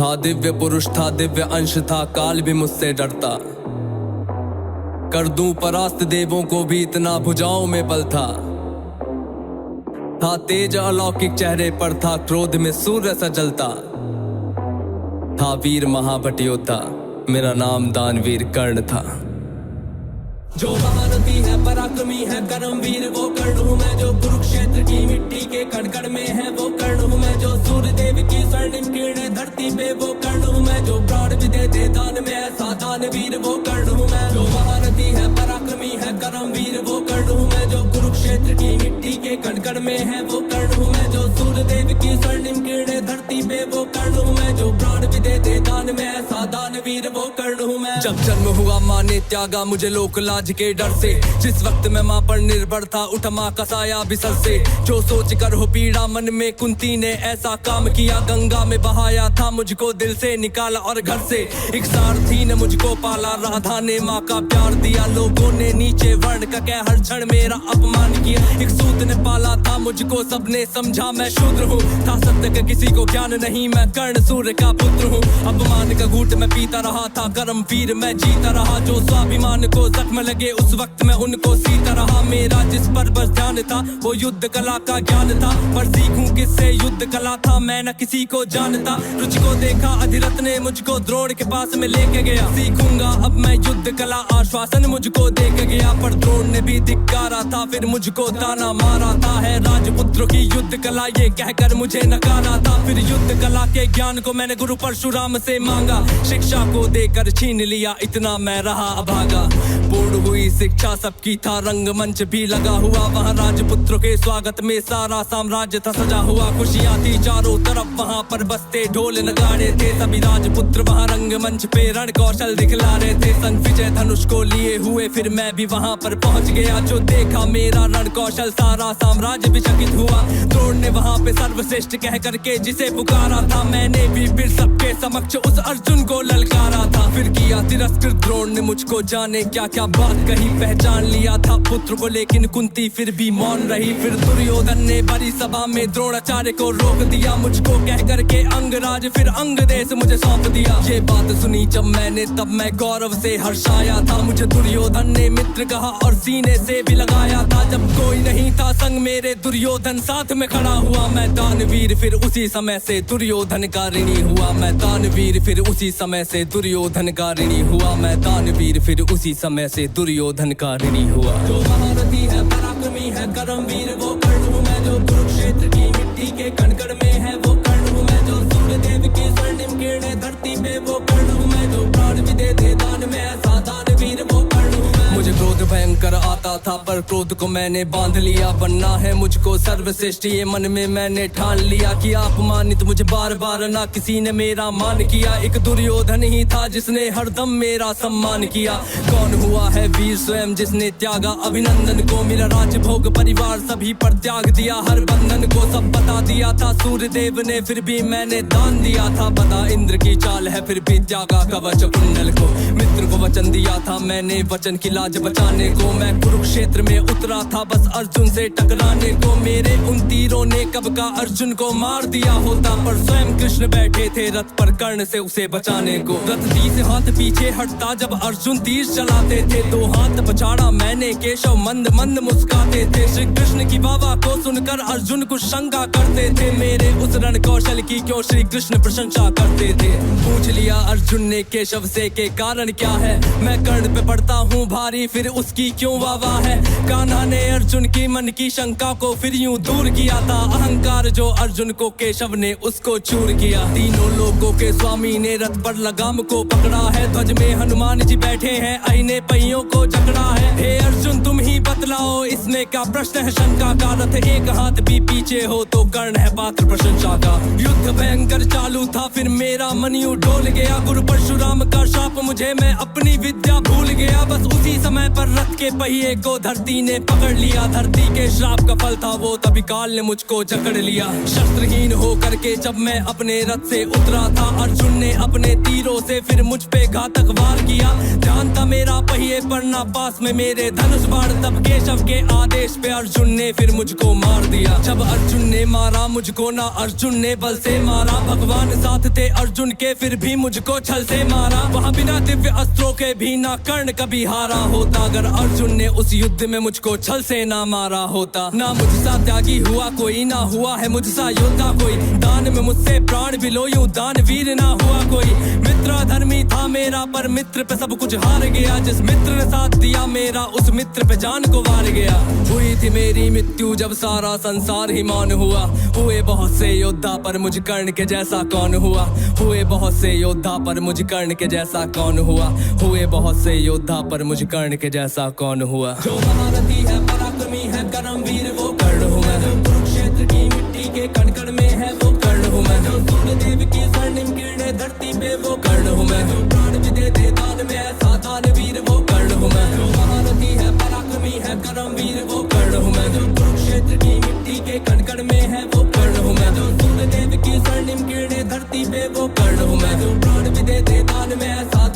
था दिव्य पुरुष था, दिव्य अंश था, काल भी मुझसे डरता। कर दूं परास्त देवों को भी, इतना भुजाओं में बल था तेज अलौकिक चेहरे पर था, क्रोध में सूर्य सा जलता था। वीर महाभट योद्धा, मेरा नाम दानवीर कर्ण था। जो महारथी है, पराक्रमी है, कर्मवीर वो कर्ण हूँ मैं। जो कुरुक्षेत्र की मिट्टी के कण-कण में है वो कर्ण हूँ मैं। जो सूर्य देव की स्वर्णिम किरणें धरती पे वो कर्ण हूँ मैं। जो प्राण भी दे दे दान में ऐसा दानवीर वो कर्ण हूँ मैं। जो महारथी है, पराक्रमी है, कर्मवीर वो कर्ण हूँ मैं। जो कुरुक्षेत्र की मिट्टी के कण-कण में है वो कर्ण हूँ मैं। जो सूर्य देव की स्वर्णिम किरणें धरती पे वो कर्ण हूँ मैं। जो प्राण भी दे दे दान में ऐसा दानवीर वो कर्ण हूँ मैं। जब जन्म हुआ माँ ने त्यागा मुझे लोक लाज के डर से। जिस वक्त मैं माँ पर निर्भर था, उठ माँ का साया बिसल से। जो सोच कर हो पीड़ा मन में, कुंती ने ऐसा काम किया। गंगा में बहाया था मुझको, दिल से निकाला और घर से। एक सारथी ने मुझको पाला, राधा ने माँ का प्यार दिया। लोगों ने नीचे वर्ण का कह हर क्षण मेरा अपमान किया। एक सूत ने पाला था मुझको, सबने समझा मैं शूद्र हूँ। था सत्य का किसी को ज्ञान नहीं, मैं कर्ण सूर्य का पुत्र हूँ। अपमान का घूंट मैं पीता रहा था, कर्मवीर मैं जीता रहा। जो स्वाभिमान को जख्म लगे उस वक्त मैं उनको सीता रहा। मेरा जिस पर बस ध्यान था वो युद्ध कला का ज्ञान था। पर सीखूं किससे युद्ध कला था, मैं न किसी को जानता। रुचि को देखा अधिरथ ने मुझको द्रोण के पास में लेके गया। सीखूंगा अब मैं युद्ध कला, आश्वासन मुझको दे के गया। पर द्रोण ने भी धिक्कारा था, फिर मुझको ताना मारा था। है राजपुत्रों की युद्ध कला ये कहकर मुझे नकारा था। फिर युद्ध कला के ज्ञान को मैंने गुरु परशुराम से मांगा। शिक्षा को देकर छीन लिया, इतना मैं रहा अभागा। पूर्ण हुई शिक्षा सबकी था, रंगमंच भी लगा हुआ। वहाँ राजपुत्रों के स्वागत में सारा साम्राज्य था सजा हुआ। खुशियाँ थी चारों तरफ, वहाँ पर बजते ढोल नगाड़े थे। सभी राजपुत्र वहाँ रंगमंच पे रण कौशल दिखला रहे थे। संग विजय धनुष को लिए हुए फिर मैं भी वहाँ पर पहुँच गया। जो देखा मेरा रण कौशल, सारा साम्राज्य भी चकित हुआ। द्रोण ने वहाँ पे सर्वश्रेष्ठ कह करके जिसे पुकारा था, मैंने भी फिर सबके समक्ष उस अर्जुन को ललकारा था। फिर किया तिरस्कृत द्रोण ने मुझको, जाने क्या क्या बात कही। पहचान लिया था पुत्र को लेकिन कुंती फिर भी मौन रही। फिर दुर्योधन ने बड़ी सभा में द्रोणाचार्य को रोक दिया। मुझको कह करके अंगराज फिर अंग देश मुझे सौंप दिया। ये बात सुनी जब मैंने तब मैं गौरव से हर्षाया था। मुझे दुर्योधन ने मित्र कहा और सीने से भी लगाया था। जब कोई नहीं था संग मेरे, दुर्योधन साथ में खड़ा हुआ। मैं दानवीर फिर उसी समय से दुर्योधन का ऋणी हुआ। मैं दानवीर फिर उसी समय से दुर्योधन का ऋणी हुआ। मैं दानवीर फिर उसी समय से दुर्योधन का ऋणी हुआ। जो महारथी है, पराक्रमी है, कर्मवीर वो कर्ण हूँ मैं। जो कुरुक्षेत्र की मिट्टी के कण-कण में है वो कर्ण हूँ मैं। जो सूर्य देव की स्वर्णिम किरणें धरती पे वो कर्ण हूँ मैं। जो प्राण भी दे दे दान में ऐसा दानवीर वो कर्ण हूँ मैं। मुझे क्रोध भयंकर आता था, पर क्रोध को मैंने बांध लिया। बनना है मुझको सर्वश्रेष्ठ ये मन में मैंने ठान लिया। कि अपमानित मुझे बार बार ना किसी ने मेरा मान किया। एक दुर्योधन ही था जिसने हरदम मेरा सम्मान किया। कौन हुआ है वीर स्वयं जिसने त्यागा अभिनंदन को। मेरा राजभोग परिवार सभी पर त्याग दिया, हर बंधन को सब बता दिया था। सूर्य देव ने फिर भी मैंने दान दिया था। पता इंद्र की चाल है फिर भी त्यागा कवच कुंडल को। मित्र को वचन दिया था मैंने, वचन की लाज बचाने को। मैं कुरुक्षेत्र में उतरा था बस अर्जुन से टकराने को। मेरे उन तीरों ने कब का अर्जुन को मार दिया होता, पर स्वयं कृष्ण बैठे थे रथ पर कर्ण से उसे बचाने को। रथ 30 हाथ पीछे हटता जब अर्जुन तीर चलाते थे। 2 हाथ पछाड़ा मैंने, केशव मंद मंद मुस्काते थे। श्री कृष्ण की वाह को सुनकर अर्जुन कुछ शंका करते थे। मेरे उस रण कौशल की क्यों श्री कृष्ण प्रशंसा करते थे। पूछ लिया अर्जुन ने केशव से के कारण क्या है। मैं कर्ण पे पड़ता हूँ भारी, फिर उसकी क्यों वाह है। कान्हा ने अर्जुन की मन की शंका को फिर यूं दूर किया था। अहंकार जो अर्जुन को केशव ने उसको चूर किया। तीनों लोगों के स्वामी ने रथ पर लगाम को पकड़ा है। ध्वज में हनुमान जी बैठे हैं, आईने पहियों को जकड़ा है। हे अर्जुन तुम ही बतलाओ इसमें क्या प्रश्न है शंका का। रथ एक हाथ भी पीछे हो तो कर्ण है पात्र प्रशंसा का। युद्ध भयंकर चालू था फिर मेरा मन यूं डोल गया। गुरु परशुराम का शाप मुझे, मैं अपनी विद्या भूल गया। बस उसी समय पर रथ के पहिए को धरती ने पकड़ लिया। धरती के श्राप का फल था वो, तभी काल ने मुझको जकड़ लिया। शस्त्रहीन हो करके जब मैं अपने रथ से उतरा था, अर्जुन ने अपने तीरों से फिर मुझ पे घातक वार किया। ध्यान था मेरा पहिए पर ना पास में मेरे धनुष बाण, तब केशव के आदेश पे अर्जुन ने फिर मुझको मार दिया। जब अर्जुन ने मारा मुझको ना अर्जुन ने बल से मारा, भगवान साथ थे अर्जुन के फिर भी मुझको छल से मारा। वहाँ बिना दिव्य अस्त्रों के भी ना कर्ण कभी हारा होता, अगर अर्जुन ने उस युद्ध में मुझको छल से ना मारा होता। ना मुझसा त्यागी हुआ कोई, ना हुआ है मुझसा योद्धा कोई, दान में मुझसे प्राण भी लो यूं दानवीर ना हुआ कोई। मित्र धर्मी था मेरा पर मित्र पे सब कुछ हार गया, जिस मित्र ने साथ दिया मेरा उस मित्र पे जान को वार गया। हुई थी मेरी मृत्यु जब सारा संसार ही मौन हुआ, हुए बहुत से योद्धा पर मुझ कर्ण के जैसा कौन हुआ। हुए बहुत से योद्धा पर मुझ कर्ण के जैसा कौन हुआ, हुए बहुत से योद्धा पर मुझ कर्ण के जैसा कौन हुआ। जो महारथी है पराक्रमी है कर्मवीर वो कर्ण हूँ मैं, जो कुरुक्षेत्र की मिट्टी के कण कण में है वो कर्ण हूँ मैं, जो सूर्यदेव की स्वर्णिम किरणें धरती पे वो कर्ण हूँ मैं, जो प्राण भी दे दे दान में ऐसा दानवीर वो कर्ण हूँ मैं। जो महारथी है पराक्रमी है कर्मवीर वो कर्ण हूँ मैं, जो कुरुक्षेत्र की मिट्टी के कण कण में है वो कर्ण हूँ मैं, जो सूर्यदेव की स्वर्णिम किरणें धरती पे वो कर्ण हूँ मैं, जो प्राण भी दे दे दान में ऐसा